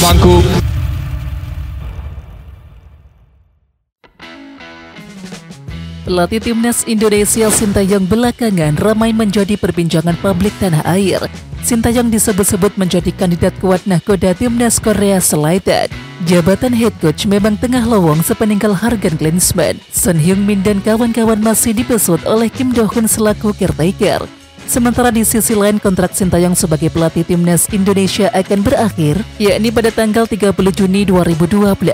temanku. Pelatih timnas Indonesia Sintayong belakangan ramai menjadi perbincangan publik tanah air. Sintayong disebut-sebut menjadi kandidat kuat nahkoda timnas Korea Selatan. Jabatan head coach memang tengah lowong sepeninggal Jurgen Klinsmann. Son Heung-min dan kawan-kawan masih dibesut oleh Kim Do-hun selaku caretaker. Sementara di sisi lain kontrak Sintayong sebagai pelatih timnas Indonesia akan berakhir, yakni pada tanggal 30 Juni 2024.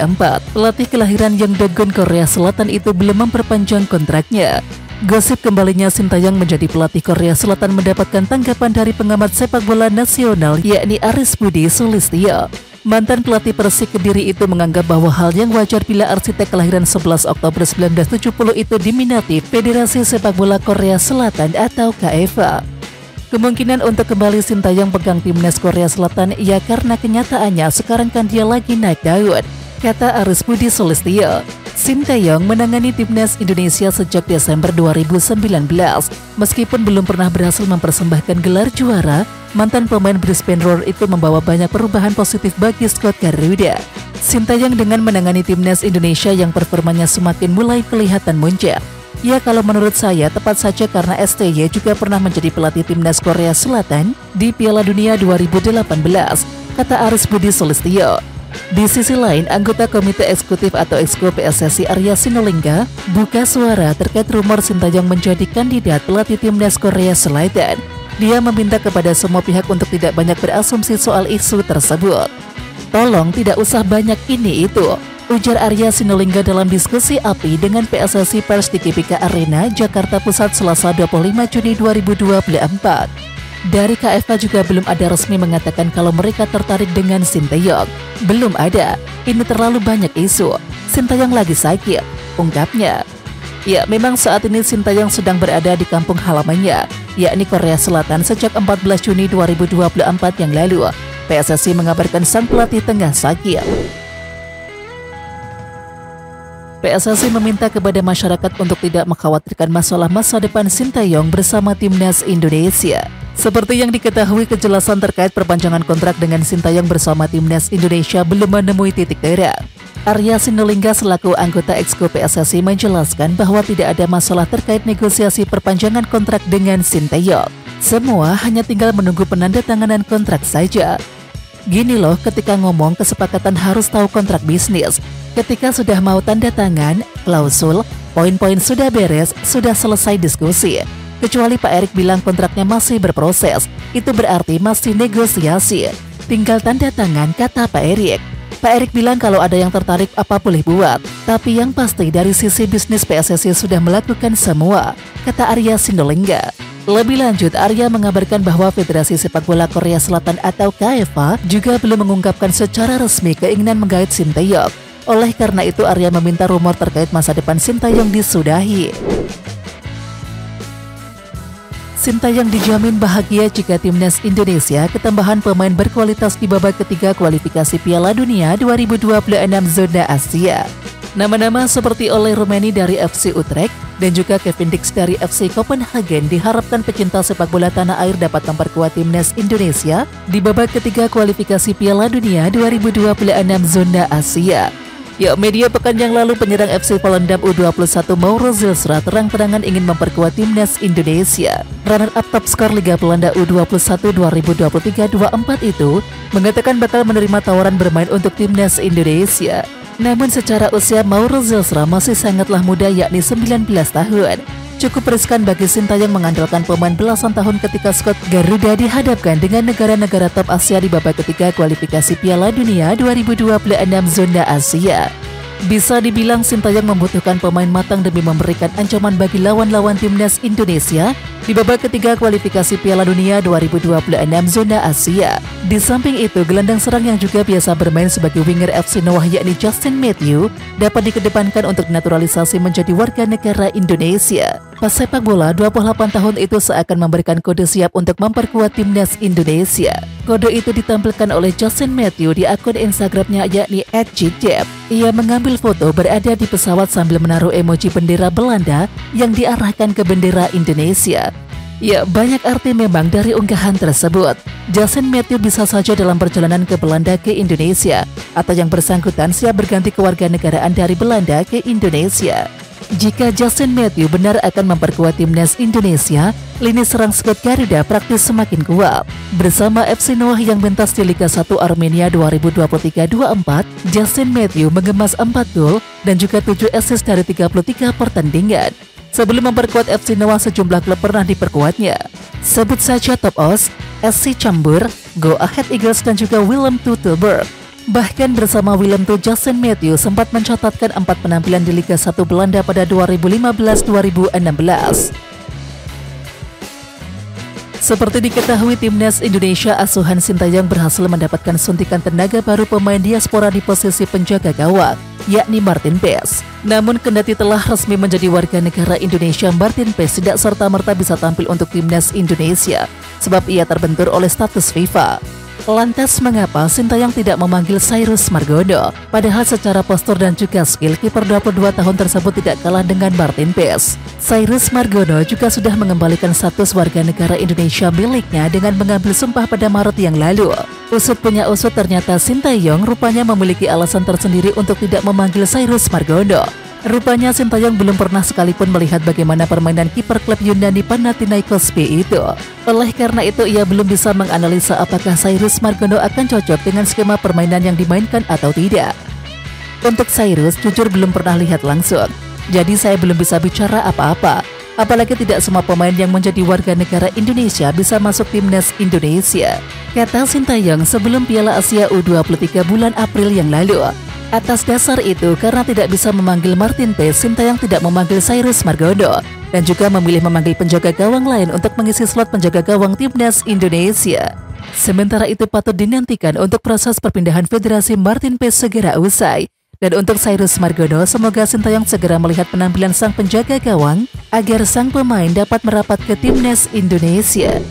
Pelatih kelahiran Yeongdegon Korea Selatan itu belum memperpanjang kontraknya. Gosip kembalinya Sintayong menjadi pelatih Korea Selatan mendapatkan tanggapan dari pengamat sepak bola nasional, yakni Aris Budi Sulistyo. Mantan pelatih Persik Kediri itu menganggap bahwa hal yang wajar bila arsitek kelahiran 11 Oktober 1970 itu diminati Federasi Sepak Bola Korea Selatan atau KFA. Kemungkinan untuk kembali Sintayong pegang timnas Korea Selatan ya karena kenyataannya sekarang kan dia lagi naik daun, kata Aris Budi Sulistyo. Sintayong menangani timnas Indonesia sejak Desember 2019. Meskipun belum pernah berhasil mempersembahkan gelar juara, mantan pemain Brisbane Roar itu membawa banyak perubahan positif bagi skuad Garuda. Sintayong dengan menangani timnas Indonesia yang performanya semakin mulai kelihatan muncul. Ya, kalau menurut saya tepat saja karena STY juga pernah menjadi pelatih timnas Korea Selatan di Piala Dunia 2018, kata Aris Budi Sulistyo. Di sisi lain, anggota Komite Eksekutif atau Exco PSSI Arya Sinulinga buka suara terkait rumor Sintayong menjadi kandidat pelatih timnas Korea Selatan. Dia meminta kepada semua pihak untuk tidak banyak berasumsi soal isu tersebut. Tolong tidak usah banyak ini itu, ujar Arya Sinulinga dalam diskusi api dengan PSSI Pers di GBK Arena, Jakarta Pusat Selasa 25 Juni 2024. Dari KFA juga belum ada resmi mengatakan kalau mereka tertarik dengan Sintayong. Belum ada, ini terlalu banyak isu. Sintayong lagi sakit, ungkapnya. Ya, memang saat ini Sintayong sedang berada di kampung halamannya, yakni Korea Selatan sejak 14 Juni 2024 yang lalu. PSSI mengabarkan sang pelatih tengah sakit. PSSI meminta kepada masyarakat untuk tidak mengkhawatirkan masalah masa depan Sintayong bersama timnas Indonesia. Seperti yang diketahui, kejelasan terkait perpanjangan kontrak dengan Sintayong bersama timnas Indonesia belum menemui titik terang. Arya Sinulinga selaku anggota Exco PSSI menjelaskan bahwa tidak ada masalah terkait negosiasi perpanjangan kontrak dengan Sintayong. Semua hanya tinggal menunggu penandatanganan kontrak saja. Gini loh, ketika ngomong kesepakatan harus tahu kontrak bisnis. Ketika sudah mau tanda tangan, klausul, poin-poin sudah beres, sudah selesai diskusi. Kecuali Pak Erik bilang kontraknya masih berproses, itu berarti masih negosiasi. Tinggal tanda tangan, kata Pak Erik. Pak Erik bilang kalau ada yang tertarik apa boleh buat. Tapi yang pasti dari sisi bisnis PSSI sudah melakukan semua, kata Arya Sinulinga. Lebih lanjut, Arya mengabarkan bahwa Federasi Sepak Bola Korea Selatan atau KFA juga belum mengungkapkan secara resmi keinginan menggait Sintayong. Oleh karena itu, Arya meminta rumor terkait masa depan Sintayong disudahi. Sintayong dijamin bahagia jika timnas Indonesia ketambahan pemain berkualitas di babak ketiga kualifikasi Piala Dunia 2026 zona Asia. Nama-nama seperti Ole Roumanie dari FC Utrecht dan juga Kevin Dix dari FC Copenhagen diharapkan pecinta sepak bola tanah air dapat memperkuat timnas Indonesia di babak ketiga kualifikasi Piala Dunia 2026 zona Asia. Ya, media pekan yang lalu penyerang FC Volendam U21 Mauro Zilstra terang-terangan ingin memperkuat timnas Indonesia. Runner-up top skor Liga Belanda U21 2023-24 itu mengatakan bakal menerima tawaran bermain untuk timnas Indonesia. Namun secara usia Mauro Zilstra masih sangatlah muda, yakni 19 tahun. Cukup riskan bagi Sintayong mengandalkan pemain belasan tahun ketika skuad Garuda dihadapkan dengan negara-negara top Asia di babak ketiga kualifikasi Piala Dunia 2026 zona Asia. Bisa dibilang Sintayong membutuhkan pemain matang demi memberikan ancaman bagi lawan-lawan timnas Indonesia di babak ketiga kualifikasi Piala Dunia 2026 zona Asia. Di samping itu, gelandang serang yang juga biasa bermain sebagai winger FC Noah yakni Justin Matthew dapat dikedepankan untuk naturalisasi menjadi warga negara Indonesia. Pesepak bola 28 tahun itu seakan memberikan kode siap untuk memperkuat timnas Indonesia. Kode itu ditampilkan oleh Justin Matthew di akun Instagramnya yakni @jidep. Ia mengambil foto berada di pesawat sambil menaruh emoji bendera Belanda yang diarahkan ke bendera Indonesia. Ya, banyak arti memang dari unggahan tersebut. Jason Matthew bisa saja dalam perjalanan ke Belanda ke Indonesia, atau yang bersangkutan siap berganti kewarganegaraan dari Belanda ke Indonesia. Jika Jason Matthew benar akan memperkuat timnas Indonesia, lini serang skuad Garuda praktis semakin kuat. Bersama FC Noah yang mentas di Liga 1 Armenia 2023-24, Jason Matthew mengemas 4 gol dan juga 7 assist dari 33 pertandingan. Sebelum memperkuat FC Noah, sejumlah klub pernah diperkuatnya. Sebut saja Top Os, SC Cambuur, Go Ahead Eagles dan juga Willem II Tilburg. Bahkan bersama Willem II, Jason Matthew sempat mencatatkan 4 penampilan di Liga 1 Belanda pada 2015-2016. Seperti diketahui, timnas Indonesia asuhan Sintayong berhasil mendapatkan suntikan tenaga baru pemain diaspora di posisi penjaga gawang, yakni Martin Paes. Namun kendati telah resmi menjadi warga negara Indonesia, Martin Paes tidak serta-merta bisa tampil untuk timnas Indonesia sebab ia terbentur oleh status FIFA. Lantas mengapa Sintayong tidak memanggil Cyrus Margono? Padahal secara postur dan juga skill, kiper 22 tahun tersebut tidak kalah dengan Martin Paes. Cyrus Margono juga sudah mengembalikan status warga negara Indonesia miliknya dengan mengambil sumpah pada Maret yang lalu. Usut punya usut, ternyata Sintayong rupanya memiliki alasan tersendiri untuk tidak memanggil Cyrus Margono. Rupanya Sintayong belum pernah sekalipun melihat bagaimana permainan kiper klub Yunani Panathinaikos B itu. Oleh karena itu, ia belum bisa menganalisa apakah Cyrus Margono akan cocok dengan skema permainan yang dimainkan atau tidak. Untuk Cyrus, jujur belum pernah lihat langsung, jadi saya belum bisa bicara apa-apa. Apalagi tidak semua pemain yang menjadi warga negara Indonesia bisa masuk timnas Indonesia, kata Sintayong sebelum Piala Asia U23 bulan April yang lalu. Atas dasar itu, karena tidak bisa memanggil Martin Paes, Sintayong tidak memanggil Cyrus Margono dan juga memilih memanggil penjaga gawang lain untuk mengisi slot penjaga gawang timnas Indonesia. Sementara itu, patut dinantikan untuk proses perpindahan federasi Martin Paes segera usai. Dan untuk Cyrus Margono, semoga Sintayong segera melihat penampilan sang penjaga gawang agar sang pemain dapat merapat ke timnas Indonesia.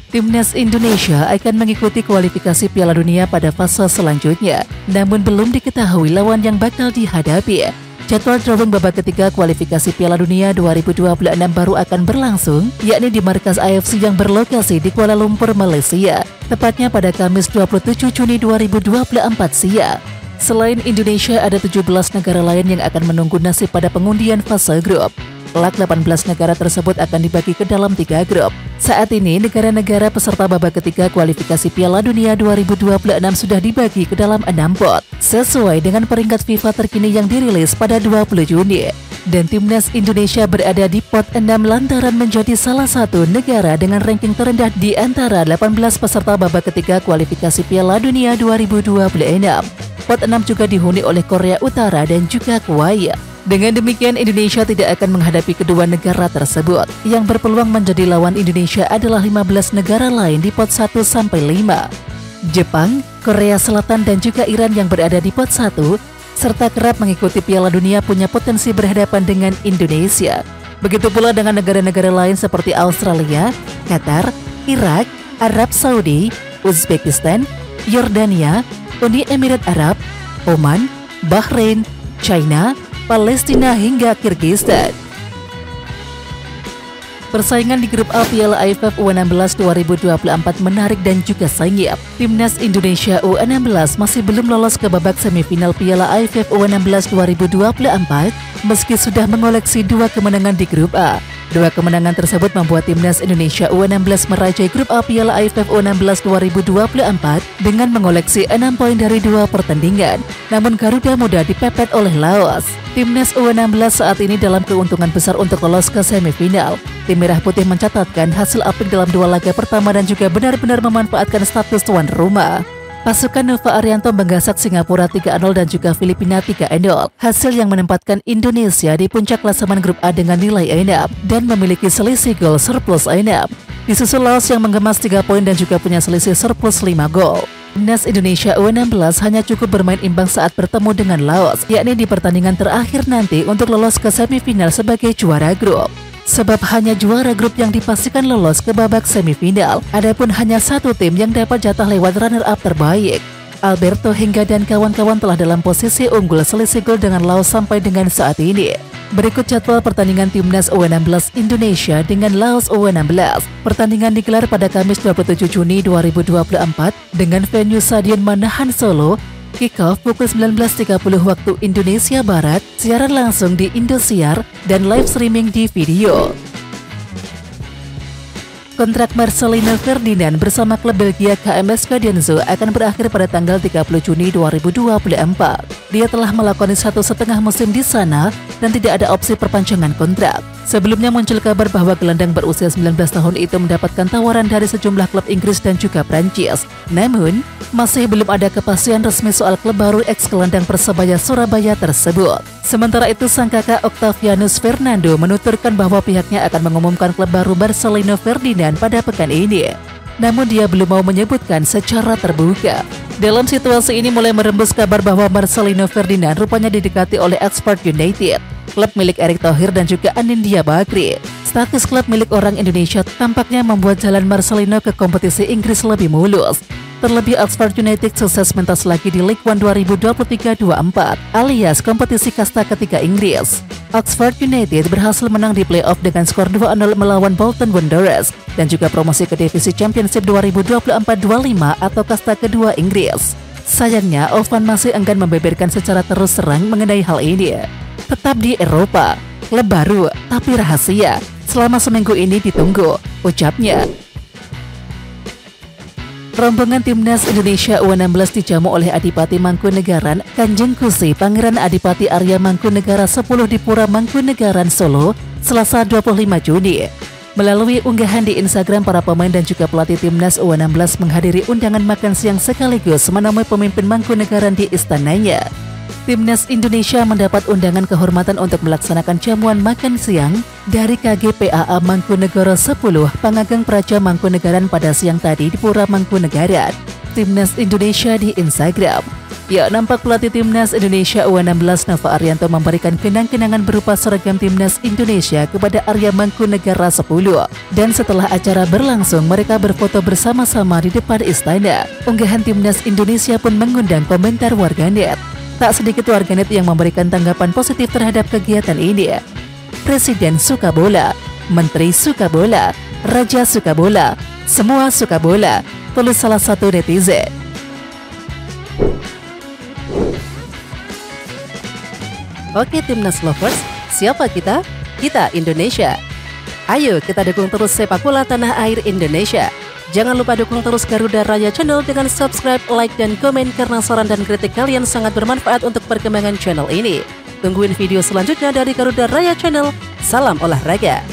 Timnas Indonesia akan mengikuti kualifikasi Piala Dunia pada fase selanjutnya, namun belum diketahui lawan yang bakal dihadapi. Jadwal drawing babak ketiga kualifikasi Piala Dunia 2026 baru akan berlangsung, yakni di markas AFC yang berlokasi di Kuala Lumpur, Malaysia, tepatnya pada Kamis 27 Juni 2024 siang. Selain Indonesia, ada 17 negara lain yang akan menunggu nasib pada pengundian fase grup. Kelak 18 negara tersebut akan dibagi ke dalam 3 grup. Saat ini, negara-negara peserta babak ketiga kualifikasi Piala Dunia 2026 sudah dibagi ke dalam 6 pot, sesuai dengan peringkat FIFA terkini yang dirilis pada 20 Juni. Dan timnas Indonesia berada di pot 6 lantaran menjadi salah satu negara dengan ranking terendah di antara 18 peserta babak ketiga kualifikasi Piala Dunia 2026. Pot 6 juga dihuni oleh Korea Utara dan juga Kuwait. Dengan demikian, Indonesia tidak akan menghadapi kedua negara tersebut. Yang berpeluang menjadi lawan Indonesia adalah 15 negara lain di pot 1-5. Jepang, Korea Selatan dan juga Iran yang berada di pot 1 serta kerap mengikuti Piala Dunia punya potensi berhadapan dengan Indonesia. Begitu pula dengan negara-negara lain seperti Australia, Qatar, Irak, Arab Saudi, Uzbekistan, Yordania, Uni Emirat Arab, Oman, Bahrain, China, Palestina hingga Kirgistan. Persaingan di grup A Piala AFF U16 2024 menarik dan juga sengit. Timnas Indonesia U16 masih belum lolos ke babak semifinal Piala AFF U16 2024 meski sudah mengoleksi 2 kemenangan di grup A. 2 kemenangan tersebut membuat timnas Indonesia U16 merajai grup A Piala AFF U16 2024 dengan mengoleksi 6 poin dari 2 pertandingan. Namun Garuda Muda dipepet oleh Laos. Timnas U16 saat ini dalam keuntungan besar untuk lolos ke semifinal. Tim Merah Putih mencatatkan hasil apik dalam 2 laga pertama dan juga benar-benar memanfaatkan status tuan rumah. Pasukan Nova Arianto menggasak Singapura 3-0 dan juga Filipina 3-0. Hasil yang menempatkan Indonesia di puncak klasemen grup A dengan nilai 6 dan memiliki selisih gol surplus 6. Disusul Laos yang mengemas 3 poin dan juga punya selisih surplus 5 gol. Timnas Indonesia U16 hanya cukup bermain imbang saat bertemu dengan Laos, yakni di pertandingan terakhir nanti untuk lolos ke semifinal sebagai juara grup. Sebab hanya juara grup yang dipastikan lolos ke babak semifinal. Adapun hanya 1 tim yang dapat jatah lewat runner-up terbaik. Alberto Hingga dan kawan-kawan telah dalam posisi unggul selisih gol dengan Laos sampai dengan saat ini. Berikut jadwal pertandingan Timnas U16 Indonesia dengan Laos U16. Pertandingan digelar pada Kamis 27 Juni 2024 dengan venue Stadion Manahan Solo. Kick-off pukul 19.30 waktu Indonesia Barat, siaran langsung di Indosiar dan live streaming di video. Kontrak Marcelino Ferdinand bersama klub Belgia KMS Cadenzo akan berakhir pada tanggal 30 Juni 2024. Dia telah melakoni 1,5 musim di sana dan tidak ada opsi perpanjangan kontrak. Sebelumnya muncul kabar bahwa gelandang berusia 19 tahun itu mendapatkan tawaran dari sejumlah klub Inggris dan juga Prancis. Namun, masih belum ada kepastian resmi soal klub baru ex-gelandang Persebaya Surabaya tersebut. Sementara itu, sang kakak Octavianus Fernando menuturkan bahwa pihaknya akan mengumumkan klub baru Marcelino Ferdinand pada pekan ini. Namun dia belum mau menyebutkan secara terbuka. Dalam situasi ini mulai merembes kabar bahwa Marcelino Ferdinand rupanya didekati oleh Oxford United, klub milik Erick Thohir dan juga Anindya Bakri. Status klub milik orang Indonesia tampaknya membuat jalan Marcelino ke kompetisi Inggris lebih mulus. Terlebih Oxford United sukses mentas lagi di League One 2023-24 alias kompetisi kasta ketiga Inggris. Oxford United berhasil menang di playoff dengan skor 2-0 melawan Bolton Wanderers dan juga promosi ke divisi Championship 2024-25 atau kasta kedua Inggris. Sayangnya, Ovan masih enggan membeberkan secara terus terang mengenai hal ini. Tetap di Eropa, klub baru tapi rahasia. Selama seminggu ini ditunggu, ucapnya. Rombongan Timnas Indonesia U16 dijamu oleh Adipati Mangkunegaran, Kanjeng Gusti Pangeran Adipati Arya Mangkunegaran 10 di Pura Mangkunegaran Solo, Selasa 25 Juni. Melalui unggahan di Instagram, para pemain dan juga pelatih Timnas U16 menghadiri undangan makan siang sekaligus menemui pemimpin Mangkunegaran di istananya. Timnas Indonesia mendapat undangan kehormatan untuk melaksanakan jamuan makan siang dari KGPAA Mangkunegaran 10 Pangageng Praja Mangkunegaran pada siang tadi di Pura Mangkunegaran. Timnas Indonesia di Instagram. Ya, nampak pelatih Timnas Indonesia U16 Nova Arianto memberikan kenang-kenangan berupa seragam Timnas Indonesia kepada Arya Mangkunegaran 10. Dan setelah acara berlangsung, mereka berfoto bersama-sama di depan istana. Unggahan Timnas Indonesia pun mengundang komentar warganet. Tak sedikit warganet yang memberikan tanggapan positif terhadap kegiatan ini. Presiden suka bola, Menteri suka bola, Raja suka bola, semua suka bola, tulis salah satu netizen. Oke Timnas Lovers, siapa kita? Kita Indonesia. Ayo kita dukung terus sepak bola tanah air Indonesia. Jangan lupa dukung terus Garuda Raya Channel dengan subscribe, like, dan komen karena saran dan kritik kalian sangat bermanfaat untuk perkembangan channel ini. Tungguin video selanjutnya dari Garuda Raya Channel. Salam olahraga.